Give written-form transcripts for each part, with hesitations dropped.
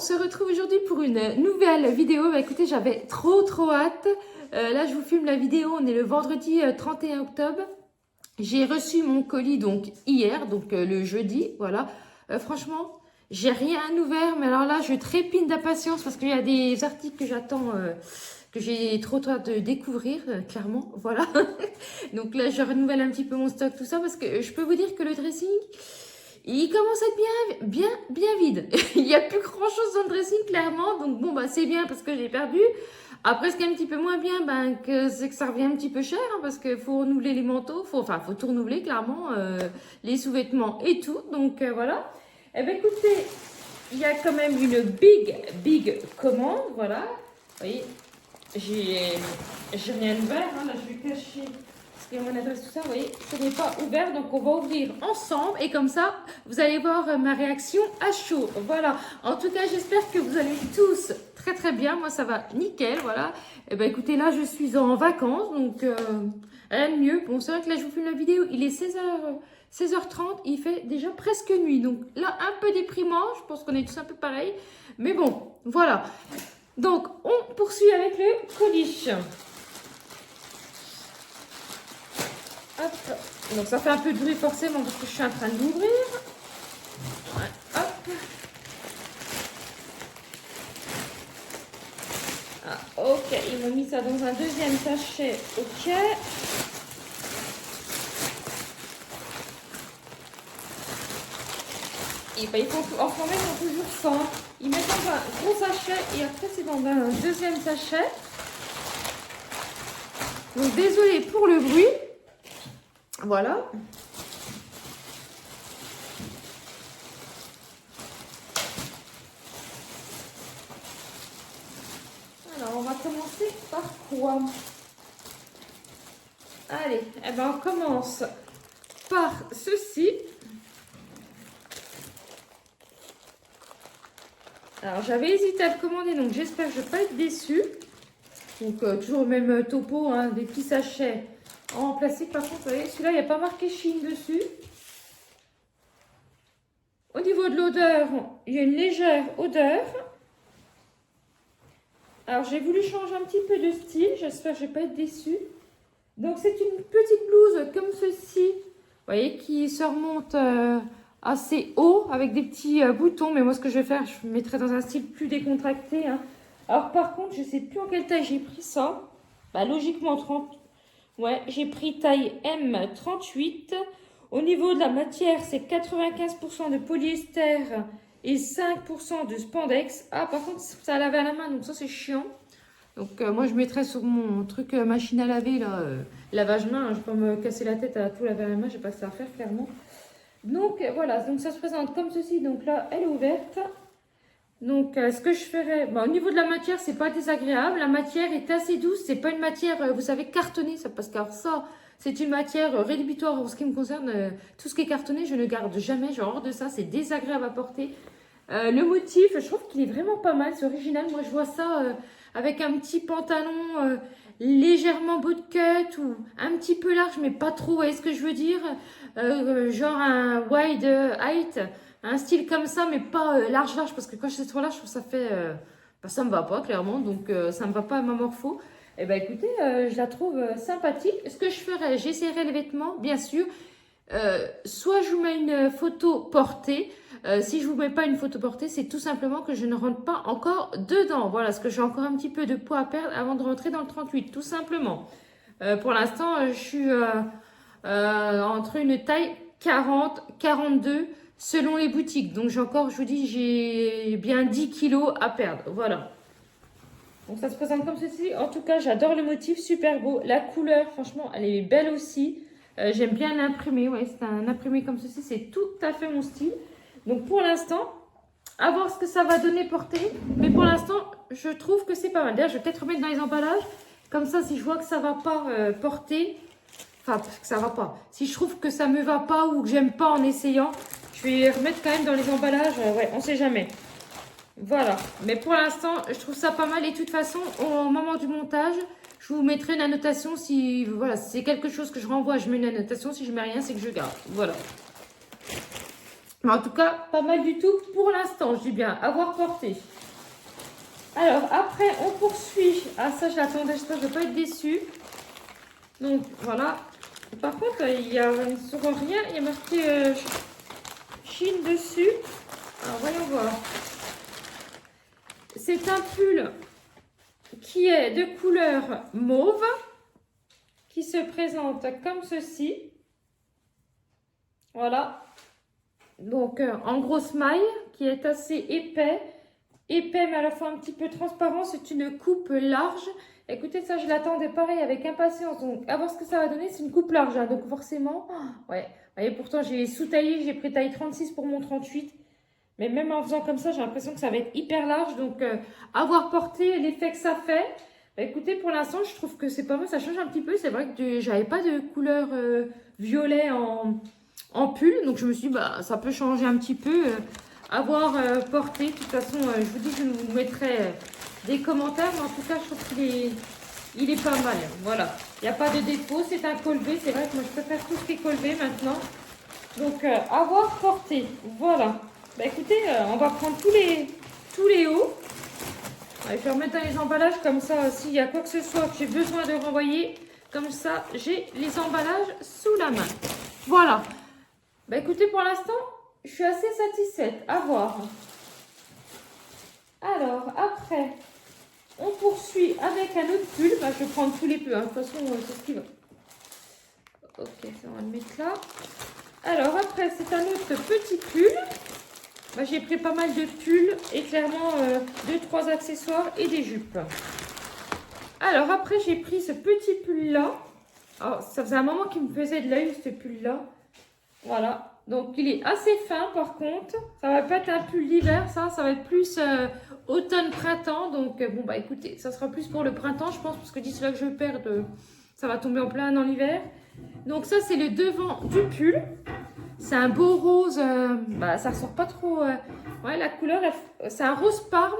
se retrouve aujourd'hui pour une nouvelle vidéo. Bah, écoutez, j'avais trop hâte. Là, je vous filme la vidéo. On est le vendredi 31 octobre. J'ai reçu mon colis donc hier, donc le jeudi. Voilà. Franchement, j'ai rien ouvert. Mais alors là, je trépine d'impatience parce qu'il y a des articles que j'attends, que j'ai trop hâte de découvrir, clairement. Voilà. Donc là, je renouvelle un petit peu mon stock, tout ça, parce que je peux vous dire que le dressing... il commence à être bien vide. Il n'y a plus grand chose dans le dressing, clairement. Donc bon, bah c'est bien parce que j'ai perdu. Après, ce qui est un petit peu moins bien, c'est que ça revient un petit peu cher. Hein, parce qu'il faut renouveler les manteaux. Faut tout renouveler, clairement. Les sous-vêtements et tout. Donc voilà. Eh bien, écoutez, il y a quand même une big commande. Voilà. Vous voyez, j'ai rien ouvert. Hein, là, je vais cacher... et mon adresse, tout ça, vous voyez, ce n'est pas ouvert, donc on va ouvrir ensemble et comme ça, vous allez voir ma réaction à chaud. Voilà, en tout cas, j'espère que vous allez tous très bien. Moi, ça va nickel, voilà. Et ben écoutez, là, je suis en vacances, donc rien de mieux. Bon, c'est vrai que là, je vous filme la vidéo, il est 16h30, il fait déjà presque nuit. Donc là, un peu déprimant, je pense qu'on est tous un peu pareil. Mais bon, voilà. Donc, on poursuit avec le colis. Hop. Donc ça fait un peu de bruit forcément parce que je suis en train d'ouvrir. Ouais. Hop. Ah, ok, ils m'ont mis ça dans un deuxième sachet. Ok. Et ben, ils font en former toujours 100. Ils mettent dans un gros sachet et après c'est dans un deuxième sachet. Donc désolé pour le bruit. Voilà. Alors, on va commencer par quoi? Allez, eh ben, on commence par ceci. Alors, j'avais hésité à le commander, donc j'espère que je ne vais pas être déçue. Donc, toujours le même topo, hein, des petits sachets en plastique. Par contre, vous voyez, celui-là, il n'y a pas marqué Chine dessus. Au niveau de l'odeur, il y a une légère odeur. Alors, j'ai voulu changer un petit peu de style. J'espère que je ne vais pas être déçue. Donc, c'est une petite blouse comme ceci. Vous voyez, qui se remonte assez haut avec des petits boutons. Mais moi, ce que je vais faire, je mettrai dans un style plus décontracté. Hein. Alors, par contre, je ne sais plus en quelle taille j'ai pris ça. Bah, logiquement, 30. Ouais, j'ai pris taille M38. Au niveau de la matière, c'est 95% de polyester et 5% de spandex. Ah, par contre, ça a lavé à la main, donc ça, c'est chiant. Donc, moi, je mettrais sur mon truc machine à laver, là, lavage main. Hein, je peux me casser la tête à tout laver à la main, j'ai pas ça à faire, clairement. Donc, voilà, donc ça se présente comme ceci. Donc là, elle est ouverte. Donc, ce que je ferais, au niveau de la matière, c'est pas désagréable. La matière est assez douce. C'est pas une matière, vous savez, cartonnée. Ça, parce que alors, ça, c'est une matière rédhibitoire en ce qui me concerne. Tout ce qui est cartonné, je ne garde jamais. Genre, hors de ça, c'est désagréable à porter. Le motif, je trouve qu'il est vraiment pas mal. C'est original. Moi, je vois ça avec un petit pantalon légèrement bootcut ou un petit peu large, mais pas trop. Vous voyez ce que je veux dire? Genre un wide height. Un style comme ça, mais pas large, parce que quand c'est trop large, ça fait... ça me va pas, clairement, donc ça me va pas à ma morpho. Eh ben écoutez, je la trouve sympathique. Ce que je ferais, j'essaierai les vêtements, bien sûr. Soit je vous mets une photo portée. Si je vous mets pas une photo portée, c'est tout simplement que je ne rentre pas encore dedans. Voilà, parce que j'ai encore un petit peu de poids à perdre avant de rentrer dans le 38, tout simplement. Pour l'instant, je suis entre une taille 40, 42... selon les boutiques. Donc, je vous dis, j'ai bien 10 kilos à perdre. Voilà. Donc, ça se présente comme ceci. En tout cas, j'adore le motif, super beau. La couleur, franchement, elle est belle aussi. J'aime bien l'imprimé. Ouais, c'est un imprimé comme ceci. C'est tout à fait mon style. Donc, pour l'instant, à voir ce que ça va donner porter. Mais pour l'instant, je trouve que c'est pas mal. D'ailleurs, je vais peut-être remettre dans les emballages. Comme ça, si je vois que ça va pas porter... Enfin, que ça va pas. Si je trouve que ça me va pas ou que j'aime pas en essayant... je vais remettre quand même dans les emballages, ouais, on sait jamais. Voilà, mais pour l'instant, je trouve ça pas mal. Et de toute façon, au moment du montage, je vous mettrai une annotation. Si voilà, si c'est quelque chose que je renvoie, je mets une annotation. Si je mets rien, c'est que je garde. Voilà. Mais en tout cas, pas mal du tout pour l'instant, je dis bien, avoir porté. Alors, après, on poursuit. Ah, ça, je l'attendais, j'espère que je ne vais pas être déçue. Donc, voilà. Par contre, il y a sur rien, il y a marqué Chine dessus. Alors, voyons voir. C'est un pull qui est de couleur mauve, qui se présente comme ceci. Voilà. Donc, en grosse maille, qui est assez épais. Épais, mais à la fois un petit peu transparent. C'est une coupe large. Écoutez, ça, je l'attendais pareil avec impatience. Donc, à voir ce que ça va donner. C'est une coupe large, hein, donc forcément... ouais. Vous voyez, pourtant, j'ai sous-taillé. J'ai pris taille 36 pour mon 38. Mais même en faisant comme ça, j'ai l'impression que ça va être hyper large. Donc, avoir porté l'effet que ça fait... Bah, écoutez, pour l'instant, je trouve que c'est pas mal. Ça change un petit peu. C'est vrai que j'avais pas de couleur violet en pull. Donc, je me suis dit, bah, ça peut changer un petit peu. Avoir porté. De toute façon, je vous dis, je vous mettrai des commentaires. Mais en tout cas, je trouve qu'il est pas mal. Voilà. Il n'y a pas de défaut. C'est un col V. C'est vrai que moi, je préfère tout ce qui est col V maintenant. Donc, avoir porté. Voilà. Bah, écoutez, on va prendre tous les hauts. Je vais remettre dans les emballages comme ça, s'il y a quoi que ce soit que j'ai besoin de renvoyer, comme ça, j'ai les emballages sous la main. Voilà. Bah écoutez, pour l'instant, je suis assez satisfaite. À voir. Alors, après, on poursuit avec un autre pull. Bah, je vais prendre tous les pulls. Hein. De toute façon, c'est ce qui va. Ok, ça, on va le mettre là. Alors, après, c'est un autre petit pull. Bah, j'ai pris pas mal de pulls et clairement 2-3 accessoires et des jupes. Alors après j'ai pris ce petit pull là. Alors, ça faisait un moment qu'il me faisait de l'œil ce pull là. Voilà. Donc il est assez fin par contre. Ça va pas être un pull d'hiver, ça va être plus automne-printemps. Donc bon bah écoutez, ça sera plus pour le printemps je pense. Parce que d'ici là que je perde, ça va tomber en plein dans l'hiver. Donc ça c'est le devant du pull. C'est un beau rose, bah, ça ressort pas trop. Ouais, la couleur, c'est un rose parme.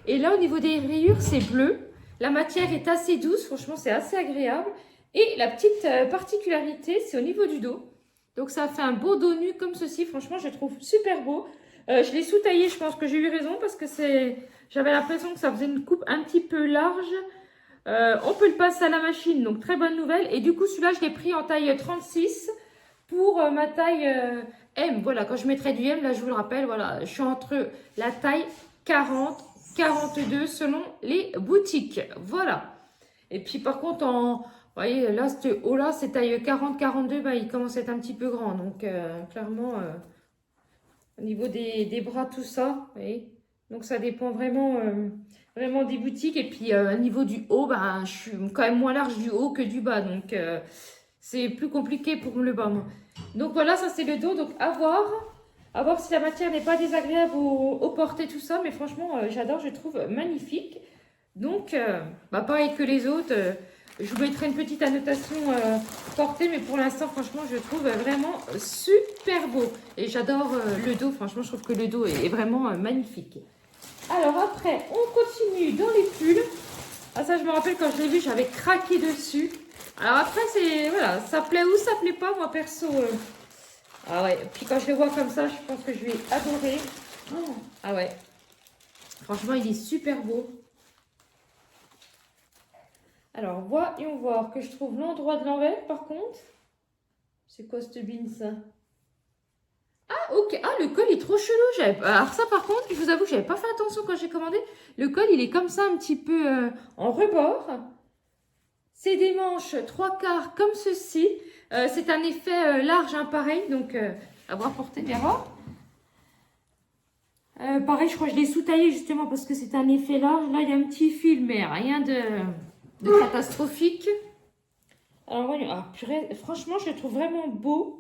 Et là, au niveau des rayures, c'est bleu. La matière est assez douce, franchement, c'est assez agréable. Et la petite particularité, c'est au niveau du dos. Donc, ça fait un beau dos nu comme ceci. Franchement, je trouve super beau. Je l'ai sous-taillé, je pense que j'ai eu raison parce que j'avais l'impression que ça faisait une coupe un petit peu large. On peut le passer à la machine, donc très bonne nouvelle. Et du coup, celui-là, je l'ai pris en taille 36. Pour ma taille M, voilà, quand je mettrai du M, là je vous le rappelle, voilà, je suis entre la taille 40, 42 selon les boutiques, voilà. Et puis par contre, vous voyez, là, ce haut-là, c'est taille 40, 42, bah, il commence à être un petit peu grand, donc clairement, au niveau des bras, tout ça, vous voyez, donc ça dépend vraiment, vraiment des boutiques. Et puis au niveau du haut, bah, je suis quand même moins large du haut que du bas, donc... c'est plus compliqué pour le bas. Donc voilà, ça c'est le dos. Donc à voir si la matière n'est pas désagréable au porté, tout ça. Mais franchement, j'adore, je trouve magnifique. Donc, bah, pareil que les autres, je vous mettrai une petite annotation portée. Mais pour l'instant, franchement, je trouve vraiment super beau. Et j'adore le dos. Franchement, je trouve que le dos est vraiment magnifique. Alors après, on continue dans les pulls. Ah ça, je me rappelle quand je l'ai vu, j'avais craqué dessus. Alors après, c'est voilà, ça plaît ou ça plaît pas, moi perso. Ah ouais, puis quand je le vois comme ça, je pense que je vais adorer. Oh, ah ouais, franchement, il est super beau. Alors, voyons voir que je trouve l'endroit de l'envers, par contre. C'est quoi cette bine, ça? Ah, ok. Ah, le col est trop chelou. Alors ça, par contre, je vous avoue, j'avais pas fait attention quand j'ai commandé. Le col, il est comme ça, un petit peu en rebord. C'est des manches 3/4 comme ceci. C'est un effet large, hein, pareil. Donc, à voir porter Vera. Pareil, je crois que je l'ai sous-taillé justement parce que c'est un effet large. Là, il y a un petit fil, mais rien de catastrophique. Alors, voyons. Ah, purée, franchement, je le trouve vraiment beau.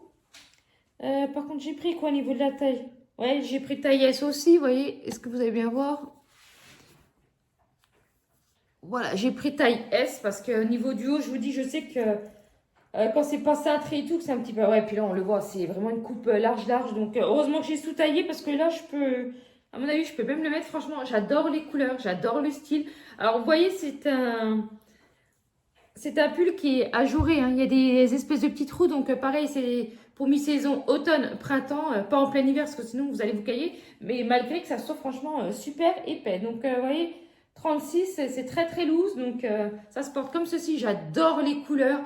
Par contre, j'ai pris quoi au niveau de la taille? Ouais, j'ai pris taille S aussi, vous voyez. Est-ce que vous allez bien voir? Voilà, j'ai pris taille S parce qu'au niveau du haut, je vous dis, je sais que quand c'est pas cintré et tout, c'est un petit peu... Ouais, puis là, on le voit, c'est vraiment une coupe large. Donc, heureusement que j'ai sous-taillé parce que là, je peux... À mon avis, je peux même le mettre. Franchement, j'adore les couleurs, j'adore le style. Alors, vous voyez, c'est un... c'est un pull qui est ajouré, hein. Il y a des espèces de petits trous, donc pareil, c'est pour mi-saison, automne, printemps, pas en plein hiver, parce que sinon vous allez vous cailler. Mais malgré que ça soit franchement super épais. Donc vous voyez, 36, c'est très très loose, donc ça se porte comme ceci. J'adore les couleurs.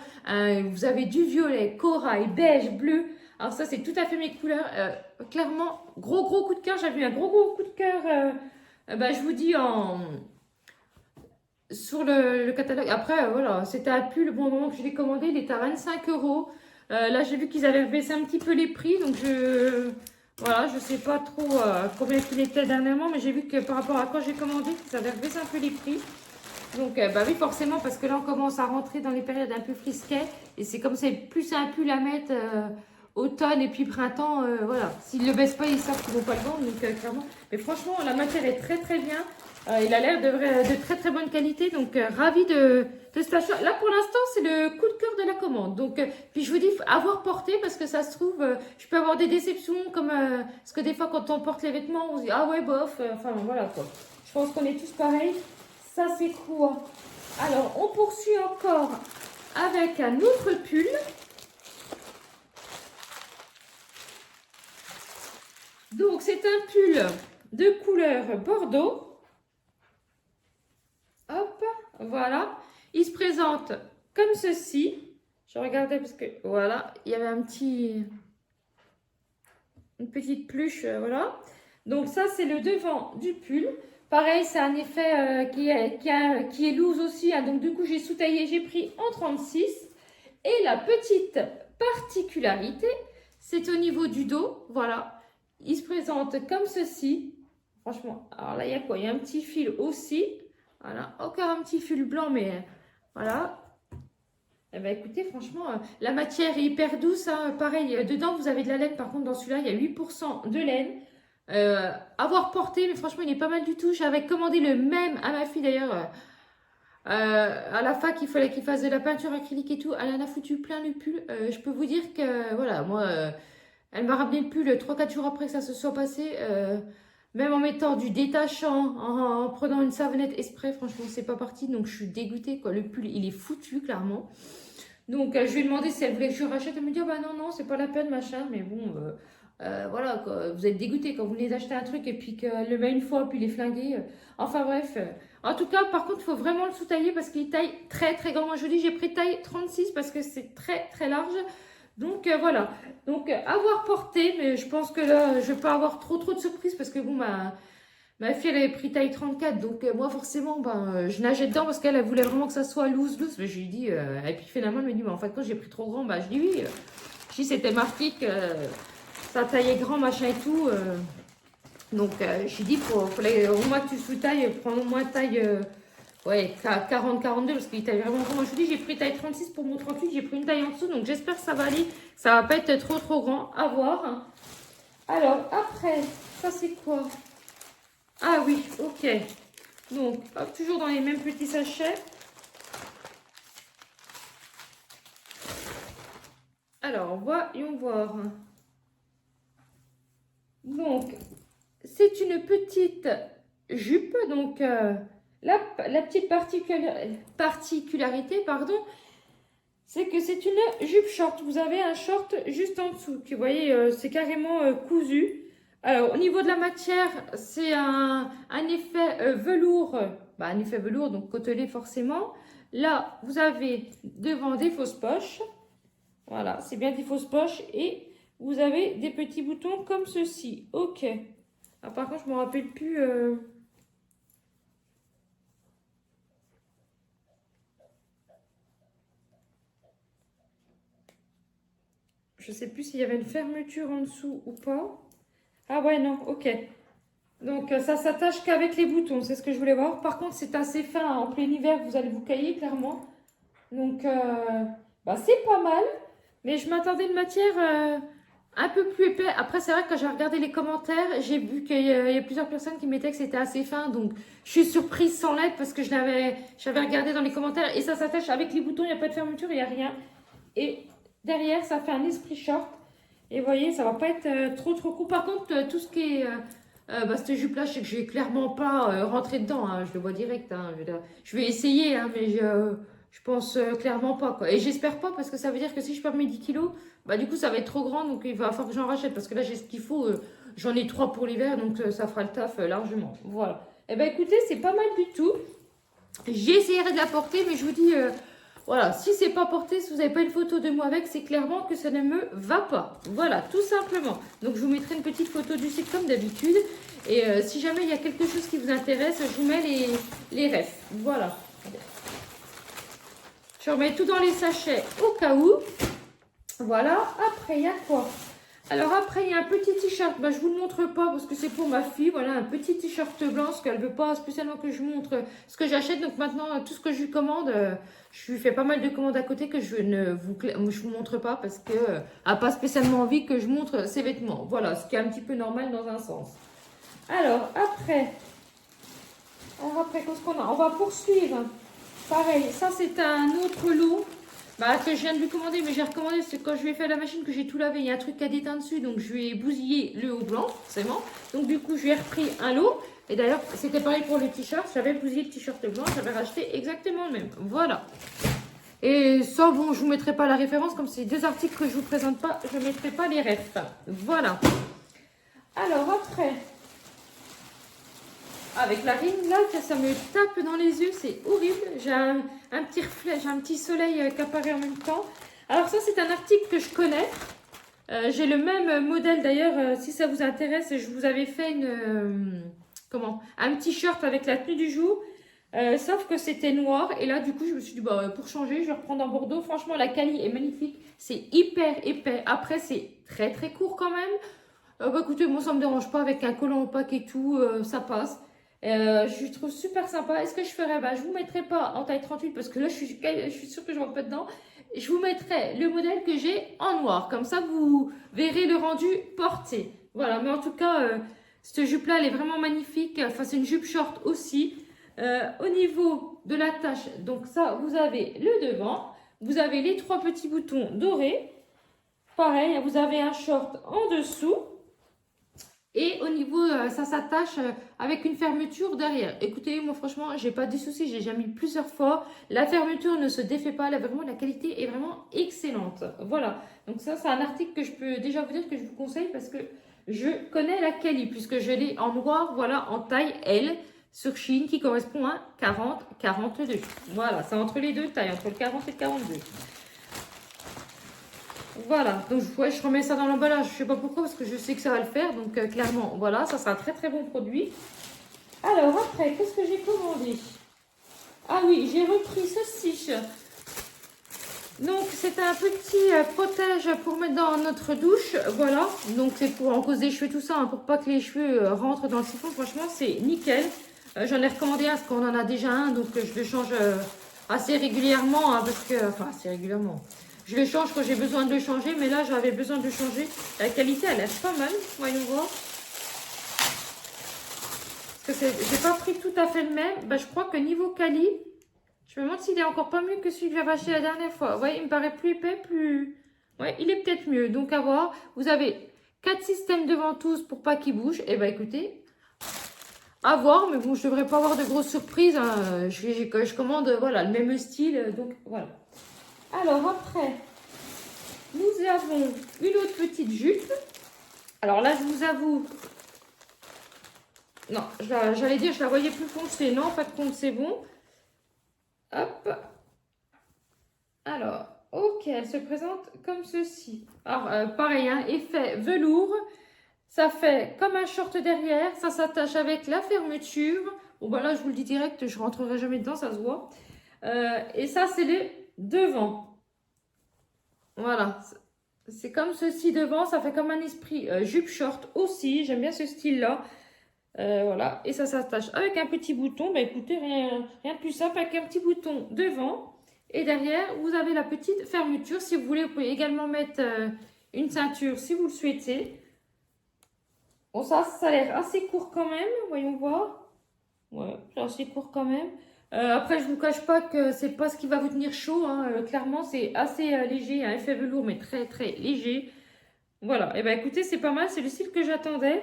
Vous avez du violet, corail, beige, bleu. Alors ça, c'est tout à fait mes couleurs. Clairement, gros coup de cœur. J'avais eu un gros coup de cœur, je vous dis, sur le catalogue. Après, voilà, c'était un pull, le bon moment que je l'ai commandé, il était à 25 euros. Là, j'ai vu qu'ils avaient baissé un petit peu les prix, donc voilà, je sais pas trop combien il était dernièrement, mais j'ai vu que par rapport à quand j'ai commandé, qu'ils avaient baissé un peu les prix. Donc, bah oui, forcément, parce que là, on commence à rentrer dans les périodes un peu frisquées, et c'est comme c'est plus un pull à mettre automne et puis printemps, voilà. S'ils ne le baissent pas, ils savent qu'ils ne vont pas le vendre, donc clairement. Mais franchement, la matière est très très bien. Il a l'air de très très bonne qualité, donc ravi de cet achat. Là pour l'instant c'est le coup de cœur de la commande. Donc puis je vous dis avoir porté parce que ça se trouve je peux avoir des déceptions comme parce que des fois quand on porte les vêtements on se dit ah ouais bof, enfin voilà quoi. Je pense qu'on est tous pareils. Ça c'est quoi? Alors on poursuit encore avec un autre pull. Donc c'est un pull de couleur bordeaux. Hop, voilà. Il se présente comme ceci. Je regardais parce que, voilà, il y avait une petite pluche, voilà. Donc ça, c'est le devant du pull. Pareil, c'est un effet qui est loose aussi, hein. Donc du coup, j'ai sous-taillé, j'ai pris en 36. Et la petite particularité, c'est au niveau du dos, voilà. Il se présente comme ceci. Franchement, alors là, il y a quoi? Il y a un petit fil aussi. Voilà, encore un petit fil blanc, mais voilà. Eh ben, écoutez, franchement, la matière est hyper douce, hein. Pareil, dedans, vous avez de la laine. Par contre, dans celui-là, il y a 8% de laine. Avoir porté, mais franchement, il est pas mal du tout. J'avais commandé le même à ma fille, d'ailleurs. À la fac, il fallait qu'il fasse de la peinture acrylique et tout. Elle en a foutu plein le pull. Je peux vous dire que, voilà, moi, elle m'a ramené le pull 3-4 jours après que ça se soit passé. Même en mettant du détachant, en prenant une savonnette exprès, franchement, c'est pas parti. Donc, je suis dégoûtée, quoi. Le pull, il est foutu, clairement. Donc, je lui ai demandé si elle voulait que je rachète. Elle me dit, oh, bah non, c'est pas la peine, machin. Mais bon, voilà, quoi. Vous êtes dégoûté quand vous venez d'acheter un truc et puis qu'elle le met une fois, puis il est flingué. Enfin, bref. En tout cas, par contre, il faut vraiment le sous-tailler parce qu'il taille très, très grand. Moi, je dis, j'ai pris taille 36 parce que c'est très, très large. Donc voilà, donc avoir porté, mais je pense que là, je vais pas avoir trop de surprises parce que bon, ma fille, elle avait pris taille 34, donc moi forcément, je nageais dedans parce qu'elle voulait vraiment que ça soit loose, mais je lui dis, et puis finalement, elle me dit, mais en fait, quand j'ai pris trop grand, je dis oui, je dis c'était marqué que ça taillait grand, machin et tout, donc je lui dis, au moins que tu sous-tailles, prends au moins taille... ouais, 40-42 parce qu'il taille vraiment grand. Moi, je vous dis, j'ai pris taille 36 pour mon 38. J'ai pris une taille en dessous. Donc, j'espère que ça va aller. Ça va pas être trop grand. À voir. Alors, après, ça, c'est quoi? Ah oui, ok. Donc, hop, toujours dans les mêmes petits sachets. Alors, voyons voir. Donc, c'est une petite jupe. Donc, la petite particularité, pardon, c'est que c'est une jupe short. Vous avez un short juste en dessous. Vous voyez, c'est carrément cousu. Alors, au niveau de la matière, c'est un effet velours. Un effet velours, donc côtelé forcément. Là, vous avez devant des fausses poches. Voilà, c'est bien des fausses poches. Et vous avez des petits boutons comme ceci. Ok. Ah, par contre, je ne me rappelle plus... Je sais plus s'il y avait une fermeture en dessous ou pas. Ah ouais, non, ok. Donc, ça s'attache qu'avec les boutons. C'est ce que je voulais voir. Par contre, c'est assez fin, hein. En plein hiver, vous allez vous cailler, clairement. Donc, c'est pas mal. Mais je m'attendais à une matière un peu plus épais. Après, c'est vrai que quand j'ai regardé les commentaires, j'ai vu qu'il y a plusieurs personnes qui mettaient que c'était assez fin. Donc, je suis surprise sans l'aide parce que j'avais regardé dans les commentaires. Et ça s'attache avec les boutons. Il n'y a pas de fermeture, il n'y a rien. Et derrière, ça fait un esprit short. Et vous voyez, ça va pas être trop court. Par contre, tout ce qui est... cette jupe-là, je sais que je vais clairement pas rentrer dedans. Hein. Je le vois direct. Hein. Je vais essayer, hein, mais je pense clairement pas, quoi. Et j'espère pas, parce que ça veut dire que si je perds mes 10 kilos, bah du coup, ça va être trop grand, donc il va falloir que j'en rachète, parce que là, j'ai ce qu'il faut. J'en ai 3 pour l'hiver, donc ça fera le taf largement. Voilà. Et ben écoutez, c'est pas mal du tout. J'essaierai de la porter, mais je vous dis, voilà, si c'est pas porté, si vous n'avez pas une photo de moi avec, c'est clairement que ça ne me va pas. Voilà, tout simplement. Donc je vous mettrai une petite photo du site comme d'habitude. Et si jamais il y a quelque chose qui vous intéresse, je vous mets les refs. Voilà. Je remets tout dans les sachets au cas où. Voilà. Après, il y a quoi? Alors après, il y a un petit t-shirt. Bah, je ne vous le montre pas parce que c'est pour ma fille. Voilà, un petit t-shirt blanc parce qu'elle ne veut pas spécialement que je montre ce que j'achète. Donc maintenant, tout ce que je lui commande, je lui fais pas mal de commandes à côté que je ne vous montre pas parce qu'elle n'a pas spécialement envie que je montre ses vêtements. Voilà, ce qui est un petit peu normal dans un sens. Alors après qu'est-ce qu'on a? On va poursuivre. Pareil, ça c'est un autre lot. Bah, que je viens de lui commander, mais j'ai recommandé, c'est quand je lui ai fait à la machine que j'ai tout lavé, il y a un truc à déteindre dessus, donc je lui ai bousillé le haut blanc, forcément. Donc du coup, je lui ai repris un lot. Et d'ailleurs, c'était pareil pour le t-shirt, j'avais bousillé le t-shirt blanc, j'avais racheté exactement le même. Voilà. Et ça, bon, je vous mettrai pas la référence, comme c'est deux articles que je vous présente pas, je ne mettrai pas les refs. Voilà. Alors après, avec la ring là, ça me tape dans les yeux, c'est horrible. J'ai un petit reflet, j'ai un petit soleil qui apparaît en même temps. Alors ça, c'est un article que je connais. J'ai le même modèle d'ailleurs, si ça vous intéresse, je vous avais fait un t-shirt avec la tenue du jour. Sauf que c'était noir et là du coup je me suis dit bah, pour changer je vais reprendre en bordeaux. Franchement la qualité est magnifique, c'est hyper épais. Après c'est très très court quand même. Bah, écoutez, moi ça me dérange pas avec un collant opaque et tout, ça passe. Je trouve super sympa. Est-ce que je ferais? Bah, je vous mettrai pas en taille 38 parce que là, je suis sûre que je rentre pas dedans. Je vous mettrai le modèle que j'ai en noir. Comme ça, vous verrez le rendu porté. Voilà, mais en tout cas, cette jupe-là, elle est vraiment magnifique. Enfin, c'est une jupe short aussi. Au niveau de la tache, donc ça, vous avez le devant. Vous avez les 3 petits boutons dorés. Pareil, vous avez un short en dessous. Et au niveau, ça s'attache avec une fermeture derrière. Écoutez, moi franchement, j'ai pas de soucis, j'ai déjà mis plusieurs fois. La fermeture ne se défait pas, là vraiment la qualité est vraiment excellente. Voilà, donc ça c'est un article que je peux déjà vous dire que je vous conseille parce que je connais la qualité puisque je l'ai en noir, voilà, en taille L sur Shein qui correspond à 40-42. Voilà, c'est entre les deux tailles, entre le 40 et le 42. Voilà, donc ouais, je remets ça dans l'emballage, je sais pas pourquoi, parce que je sais que ça va le faire, donc clairement, voilà, ça sera un très très bon produit. Alors après, qu'est-ce que j'ai commandé? Ah oui, j'ai repris ceci. Donc c'est un petit protège pour mettre dans notre douche, voilà. Donc c'est pour en cause des cheveux, tout ça, hein, pour pas que les cheveux rentrent dans le siphon, franchement c'est nickel. J'en ai recommandé un, parce qu'on en a déjà un, donc je le change assez régulièrement, hein, parce que, enfin assez régulièrement. Je le change quand j'ai besoin de le changer, mais là j'avais besoin de le changer. La qualité elle est pas mal, voyons voir. Parce que j'ai pas pris tout à fait le même. Bah, je crois que niveau quali, je me demande s'il est encore pas mieux que celui que j'avais acheté la dernière fois. Vous voyez, il me paraît plus épais, plus... Ouais, il est peut-être mieux. Donc à voir. Vous avez 4 systèmes de ventouses pour pas qu'il bouge. Et bah écoutez, à voir. Mais bon, je devrais pas avoir de grosses surprises, hein. Je commande voilà, le même style. Donc voilà. Alors après, nous avons une autre petite jupe. Alors là, je vous avoue... Non, j'allais dire, je la voyais plus foncée. Non, pas de compte, c'est bon. Hop. Alors, ok, elle se présente comme ceci. Alors, pareil, hein, effet velours. Ça fait comme un short derrière. Ça s'attache avec la fermeture. Bon, bah là, je vous le dis direct, je rentrerai jamais dedans, ça se voit. Et ça, c'est les devant. Voilà. C'est comme ceci devant. Ça fait comme un esprit jupe short aussi. J'aime bien ce style-là. Voilà, et ça s'attache avec un petit bouton. Bah écoutez, rien de plus simple, avec un petit bouton devant. Et derrière, vous avez la petite fermeture. Si vous voulez, vous pouvez également mettre une ceinture si vous le souhaitez. Bon, ça a l'air assez court quand même. Voyons voir. Ouais, c'est assez court quand même. Après, je ne vous cache pas que c'est pas ce qui va vous tenir chaud, hein. Clairement, c'est assez léger, un effet velours, mais très très léger. Voilà, et ben écoutez, c'est pas mal. C'est le style que j'attendais.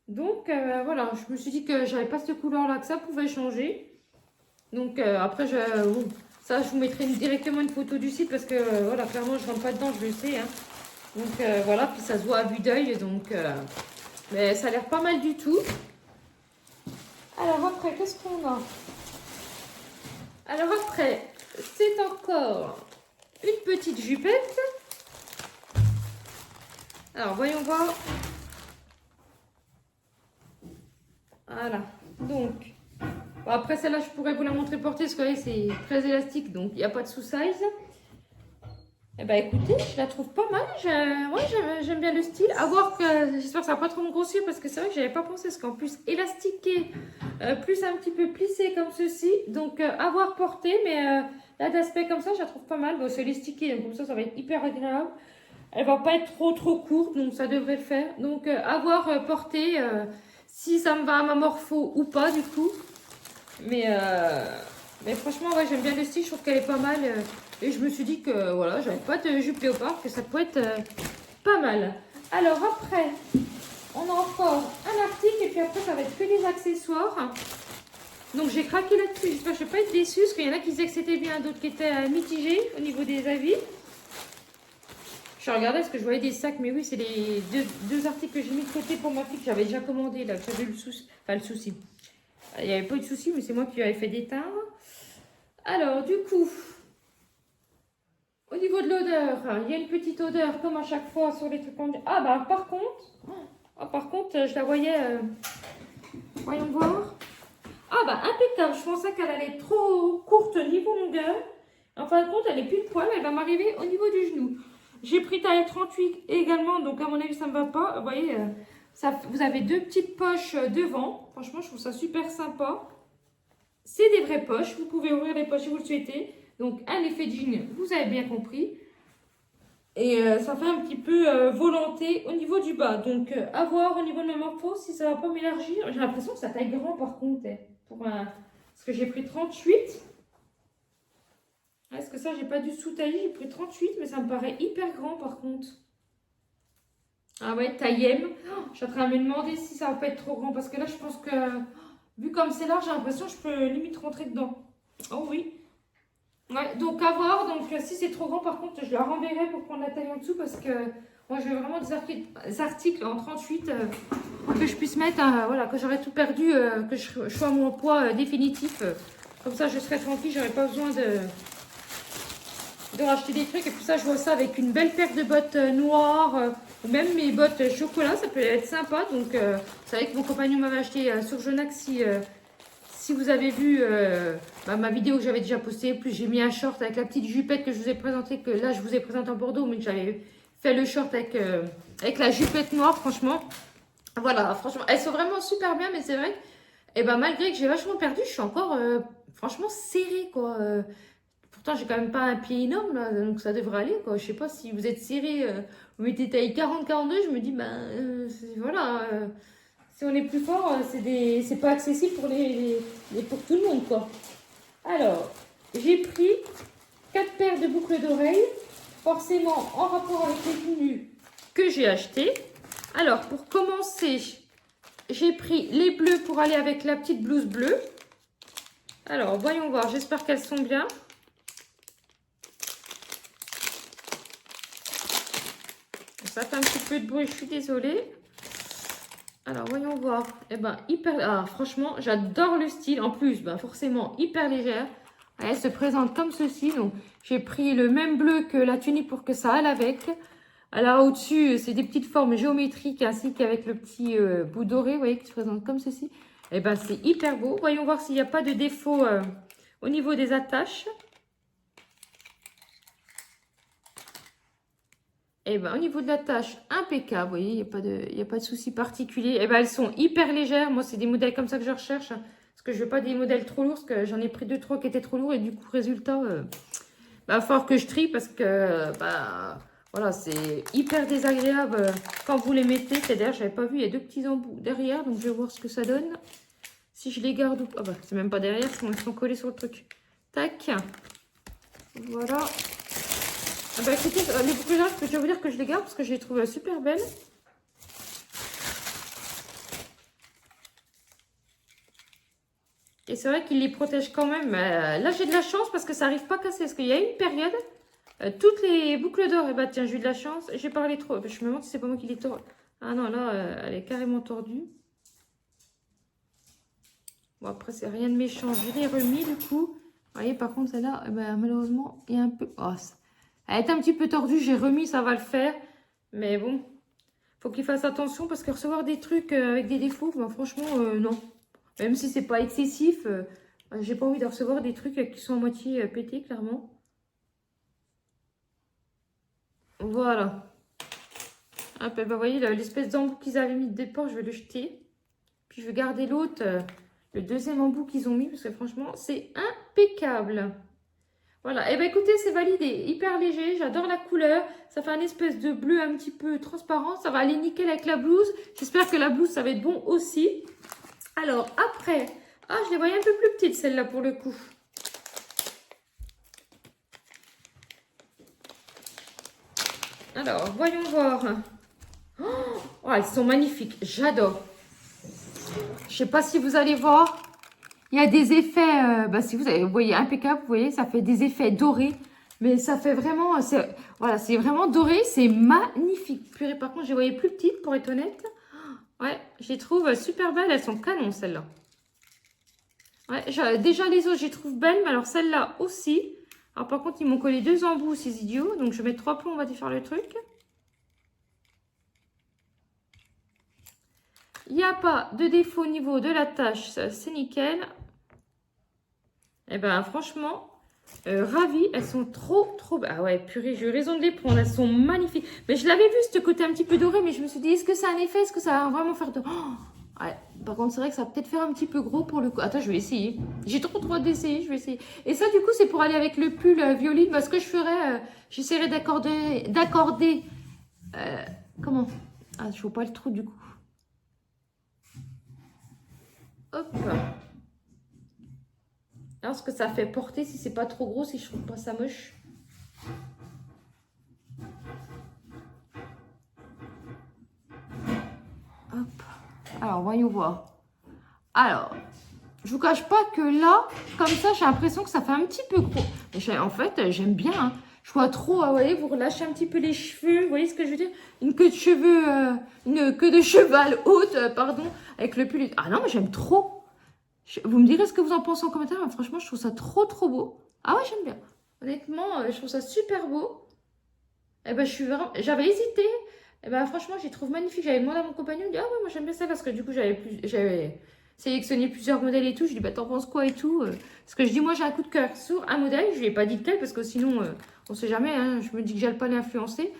Donc voilà, je me suis dit que j'avais pas cette couleur là, que ça pouvait changer. Donc après, bon, Ça, je vous mettrai directement une photo du site parce que voilà, clairement, je rentre pas dedans, je le sais. Hein. Donc voilà, puis ça se voit à vue d'œil. Donc, mais ça a l'air pas mal du tout. Alors après, qu'est-ce qu'on a? Alors après, c'est encore une petite jupette. Alors, voyons voir. Voilà. Donc, bon, après celle-là, je pourrais vous la montrer portée parce que vous voyez, c'est très élastique, donc il n'y a pas de sous-size. Eh ben écoutez, je la trouve pas mal. Ouais, j'aime bien le style. À voir que j'espère que ça va pas trop me grossir parce que c'est vrai que j'avais pas pensé. Parce qu'en plus, élastiqué, plus un petit peu plissé comme ceci. Donc, à voir porté. Mais là, d'aspect comme ça, je la trouve pas mal. Bon, c'est élastiqué, donc comme ça va être hyper agréable. Elle va pas être trop courte, donc ça devrait le faire. Donc, à voir porté si ça me va à ma morpho ou pas du coup. Mais franchement, ouais, j'aime bien le style. Je trouve qu'elle est pas mal. Et je me suis dit que voilà, j'avais pas de jupe léopard, que ça peut être pas mal. Alors après, on a encore un article et puis après ça va être que des accessoires. Donc j'ai craqué là-dessus. J'espère que je ne vais pas être déçue parce qu'il y en a qui disaient que c'était bien, d'autres qui étaient mitigés au niveau des avis. Je regardais parce que je voyais des sacs, mais oui, c'est les deux articles que j'ai mis de côté pour ma fille que j'avais déjà commandé là, que j'avais eu le souci. Enfin, le souci. Il n'y avait pas eu de souci, mais c'est moi qui avais fait d'éteindre. Alors, du coup. Au niveau de l'odeur, il y a une petite odeur comme à chaque fois sur les trucs qu'on dit. Ah bah par contre, je la voyais. Voyons voir. Ah bah impeccable. Je pensais qu'elle allait être trop courte niveau longueur. En fin de compte, elle est pile poil. Elle va m'arriver au niveau du genou. J'ai pris taille 38 également, donc à mon avis ça ne me va pas. Vous voyez, vous avez deux petites poches devant. Franchement, je trouve ça super sympa. C'est des vraies poches. Vous pouvez ouvrir les poches si vous le souhaitez. Donc, un effet jean, vous avez bien compris. Et ça fait un petit peu volanté au niveau du bas. Donc, à voir au niveau de ma morpho si ça ne va pas m'élargir. J'ai l'impression que ça taille grand par contre. Parce que j'ai pris 38. Est-ce que ça, j'ai pas dû sous-tailler? J'ai pris 38, mais ça me paraît hyper grand par contre. Ah ouais, taille M. Je suis en train de me demander si ça va pas être trop grand. Parce que là, je pense que, vu comme c'est large, j'ai l'impression que je peux limite rentrer dedans. Oh oui. Ouais, donc à voir, donc si c'est trop grand par contre je la renverrai pour prendre la taille en dessous parce que moi je veux vraiment des articles en 38 que je puisse mettre, voilà, que j'aurais tout perdu, que je sois à mon poids définitif, comme ça je serai tranquille, j'aurais pas besoin de racheter des trucs et puis ça je vois ça avec une belle paire de bottes noires ou même mes bottes chocolat, ça peut être sympa, donc vous savez que mon compagnon m'avait acheté sur Jonax si vous avez vu ma vidéo que j'avais déjà postée, plus j'ai mis un short avec la petite jupette que je vous ai présentée, que là je vous ai présenté en Bordeaux, mais que j'avais fait le short avec la jupette noire, franchement. Voilà, franchement, elles sont vraiment super bien, mais c'est vrai que malgré que j'ai vachement perdu, je suis encore franchement serrée, quoi. Pourtant, j'ai quand même pas un pied énorme, là, donc ça devrait aller, quoi. Je sais pas si vous êtes serré, vous mettez taille 40-42, je me dis, voilà... si on est plus fort, c'est pas accessible pour tout le monde, quoi. Alors, j'ai pris 4 paires de boucles d'oreilles, forcément en rapport avec les tenues que j'ai achetées. Alors, pour commencer, j'ai pris les bleus pour aller avec la petite blouse bleue. Alors, voyons voir, j'espère qu'elles sont bien. Ça fait un petit peu de bruit, je suis désolée. Alors, voyons voir. Franchement, j'adore le style. En plus, forcément, hyper légère. Elle se présente comme ceci. Donc, j'ai pris le même bleu que la tunique pour que ça aille avec. Alors, au-dessus, c'est des petites formes géométriques ainsi qu'avec le petit bout doré, vous voyez, qui se présente comme ceci. C'est hyper beau. Voyons voir s'il n'y a pas de défaut au niveau des attaches. Au niveau de la tâche, impeccable, vous voyez, il n'y a pas de souci particulier. Elles sont hyper légères. Moi, c'est des modèles comme ça que je recherche. Parce que je veux pas des modèles trop lourds. Parce que j'en ai pris 2-3 qui étaient trop lourds. Et du coup, résultat, il va falloir que je trie. Parce que, voilà, c'est hyper désagréable quand vous les mettez. C'est-à-dire, j'avais pas vu, il y a 2 petits embouts derrière. Donc, je vais voir ce que ça donne. Si je les garde ou pas. C'est même pas derrière, sinon ils sont collés sur le truc. Tac. Voilà. Écoutez, les boucles d'oreilles, je peux déjà vous dire que je les garde parce que je les trouve super belles. Et c'est vrai qu'il les protège quand même. Là, j'ai de la chance parce que ça n'arrive pas à casser. Parce qu'il y a une période, toutes les boucles d'or, et bah tiens, j'ai eu de la chance. J'ai parlé trop. Je me demande si c'est pas moi qui l'ai tordu. Ah non, là, elle est carrément tordue. Bon, après, c'est rien de méchant. Je l'ai remis du coup. Vous voyez, par contre, celle-là, malheureusement, il y a un peu... Oh, elle est un petit peu tordue. J'ai remis, ça va le faire. Mais bon, faut qu'il fasse attention parce que recevoir des trucs avec des défauts, bah, franchement, non. Même si c'est pas excessif, j'ai pas envie de recevoir des trucs qui sont à moitié pétés, clairement. Voilà. Hop, bah, vous voyez, l'espèce d'embout qu'ils avaient mis de départ, je vais le jeter. Puis je vais garder l'autre, le deuxième embout qu'ils ont mis, parce que franchement, c'est impeccable. Voilà, et ben écoutez, c'est validé, hyper léger, j'adore la couleur, ça fait un espèce de bleu un petit peu transparent, ça va aller nickel avec la blouse, j'espère que la blouse ça va être bon aussi. Alors après, ah je les voyais un peu plus petites celles-là pour le coup. Alors, voyons voir. Oh, elles sont magnifiques, j'adore. Je sais pas si vous allez voir. Il y a des effets, si vous voyez, impeccable, vous voyez, ça fait des effets dorés. Mais ça fait vraiment, voilà, c'est vraiment doré, c'est magnifique. Purée, par contre, je les voyais plus petites, pour être honnête. Ouais, je les trouve super belles, elles sont canon, celles-là. Ouais, déjà les autres, je les trouve belles, mais alors celles-là aussi. Alors par contre, ils m'ont collé 2 embouts, ces idiots. Donc je vais mettre 3 plombs, on va défaire le truc. Il n'y a pas de défaut au niveau de la tâche, c'est nickel. Et ben franchement, ravie, elles sont trop belles. Ah ouais, purée, j'ai eu raison de les prendre, elles sont magnifiques. Mais je l'avais vu, ce côté un petit peu doré, mais je me suis dit, est-ce que c'est un effet? Est-ce que ça va vraiment faire de... Oh ouais, par contre, c'est vrai que ça va peut-être faire un petit peu gros pour le coup. Attends, je vais essayer. J'ai trop hâte d'essayer, je vais essayer. Et ça, du coup, c'est pour aller avec le pull violine. Parce que je ferais, j'essaierai d'accorder... comment? Ah, je vois pas le trou du coup. Hop. Alors, ce que ça fait porter, si c'est pas trop gros, si je trouve pas ça moche. Hop. Alors, voyons voir. Alors, je vous cache pas que là, comme ça, j'ai l'impression que ça fait un petit peu gros. Mais en fait, j'aime bien. Hein. Je vois trop, vous voyez, vous relâchez un petit peu les cheveux. Vous voyez ce que je veux dire? Une queue de cheveux, une queue de cheval haute, pardon, avec le pull. Ah non, mais j'aime trop. Vous me direz ce que vous en pensez en commentaire. Mais franchement, je trouve ça trop beau. Ah ouais, j'aime bien. Honnêtement, je trouve ça super beau. Et ben, j'avais hésité. Et ben, franchement, j'y trouve magnifique. J'avais demandé à mon compagnon, il dit, ah ouais, moi j'aime bien ça parce que du coup, j'avais sélectionné plusieurs modèles et tout. Je lui dis, bah, t'en penses quoi et tout parce que je dis, moi, j'ai un coup de cœur sur un modèle. Je lui ai pas dit lequel parce que sinon, on sait jamais. Hein, je me dis que j'allais pas l'influencer.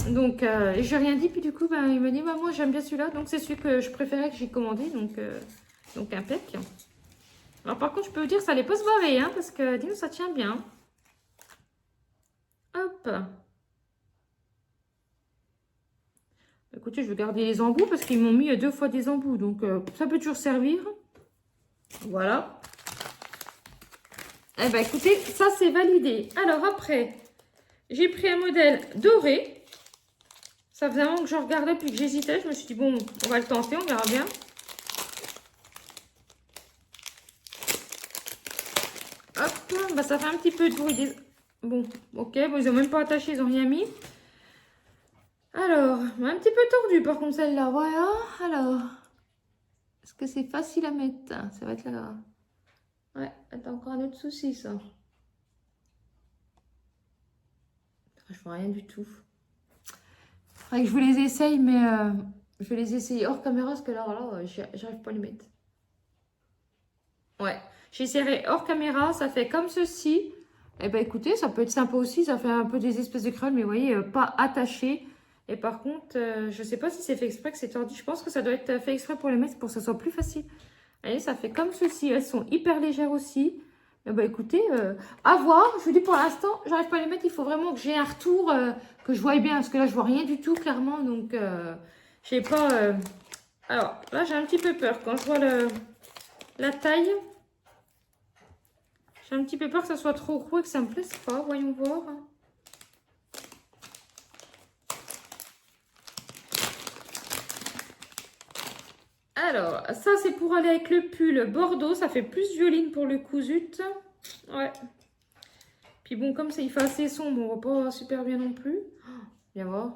Donc, j'ai rien dit. Puis du coup, ben, il m'a dit, bah, moi, j'aime bien celui-là. Donc, c'est celui que je préférais que j'ai commandé. Donc impec. Alors, par contre, je peux vous dire, ça allait pas se barrer. Hein, parce que, dis-nous, ça tient bien. Hop. Écoutez, je vais garder les embouts parce qu'ils m'ont mis 2 fois des embouts. Donc, ça peut toujours servir. Voilà. Eh bien, écoutez, ça, c'est validé. Alors, après, j'ai pris un modèle doré. Ça faisait un moment que je regardais puis que j'hésitais. Je me suis dit, bon, on va le tenter, on verra bien. Hop, bah, ça fait un petit peu de bruit. Bon, ok, bon, ils n'ont même pas attaché, ils n'ont rien mis. Alors, un petit peu tordu par contre celle-là, voilà. Alors, est-ce que c'est facile à mettre? Ça va être là. Ouais, attends, encore un autre souci ça. Je vois rien du tout. Il faudrait que je vous les essaye, mais je vais les essayer hors caméra parce que là, j'arrive pas à les mettre. Ouais, j'essaierai hors caméra, ça fait comme ceci. Et ben écoutez, ça peut être sympa aussi, ça fait un peu des espèces de crânes, mais vous voyez, pas attaché. Et par contre, je ne sais pas si c'est fait exprès que c'est tordu. Je pense que ça doit être fait exprès pour les mettre, pour que ça soit plus facile. Allez, ça fait comme ceci. Elles sont hyper légères aussi. Et bah écoutez, à voir. Je vous dis pour l'instant, j'arrive pas à les mettre. Il faut vraiment que j'ai un retour, que je voie bien. Parce que là, je vois rien du tout, clairement. Donc, je sais pas. Alors, là, j'ai un petit peu peur. Quand je vois la taille, j'ai un petit peu peur que ça soit trop gros et que ça me plaise pas. Voyons voir. Alors, ça c'est pour aller avec le pull bordeaux. Ça fait plus violine pour le coup, zut. Ouais. Puis bon, comme ça il fait assez sombre, on voit pas super bien non plus. Viens voir.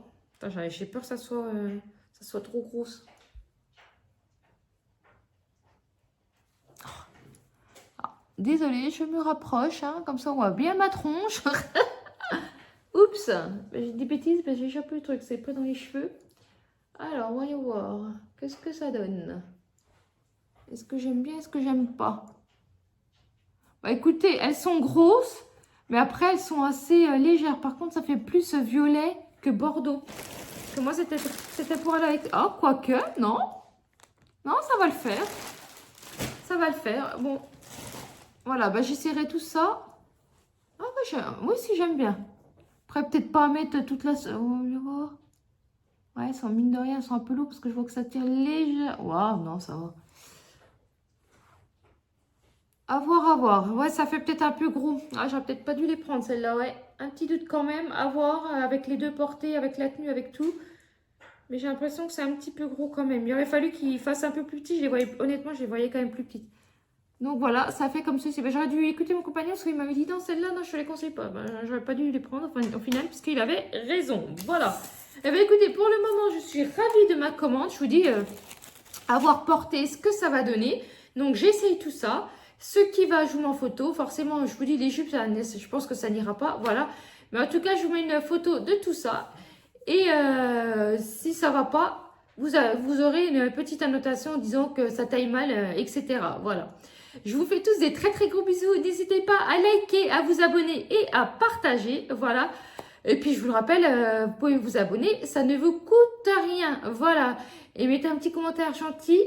J'ai peur que ça soit trop grosse. Désolée, je me rapproche, hein, comme ça on voit bien ma tronche. Oups, j'ai des bêtises, j'ai échappé le truc, c'est pas dans les cheveux. Alors, voyons voir, qu'est-ce que ça donne? Est-ce que j'aime bien, est-ce que j'aime pas? Bah écoutez, elles sont grosses, mais après elles sont assez légères. Par contre, ça fait plus violet que bordeaux. Parce que moi, c'était pour aller avec... Oh, quoique, non. Non, ça va le faire. Ça va le faire. Bon, voilà, bah j'essaierai tout ça. Ah, moi aussi, j'aime bien. Après, peut-être pas mettre toute la... On va voir. Ouais, sans mine de rien, elles sont un peu lourdes parce que je vois que ça tire léger. Waouh, non, ça va. À voir, à voir. Ouais, ça fait peut-être un peu gros. Ah, j'aurais peut-être pas dû les prendre, celles-là, ouais. Un petit doute quand même. À voir, avec les deux portées, avec la tenue, avec tout. Mais j'ai l'impression que c'est un petit peu gros quand même. Il aurait fallu qu'ils fassent un peu plus petit. Je les voyais, honnêtement, je les voyais quand même plus petites. Donc voilà, ça fait comme ceci. Ben, j'aurais dû écouter mon compagnon parce qu'il m'avait dit non, celle-là, non, je te les conseille pas. Ben, j'aurais pas dû les prendre enfin, au final puisqu'il avait raison. Voilà. Eh bien écoutez, pour le moment, je suis ravie de ma commande. Je vous dis avoir porté ce que ça va donner. Donc j'essaye tout ça. Ce qui va, je vous mets en photo. Forcément, je vous dis les jupes, je pense que ça n'ira pas. Voilà. Mais en tout cas, je vous mets une photo de tout ça. Et si ça va pas, vous aurez une petite annotation disant que ça taille mal, etc. Voilà. Je vous fais tous des très très gros bisous. N'hésitez pas à liker, à vous abonner et à partager. Voilà. Et puis je vous le rappelle, vous pouvez vous abonner. Ça ne vous coûte rien. Voilà. Et mettez un petit commentaire gentil.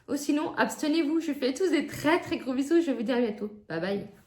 Ou sinon, abstenez-vous. Je vous fais tous des très très gros bisous. Je vous dis à bientôt. Bye bye.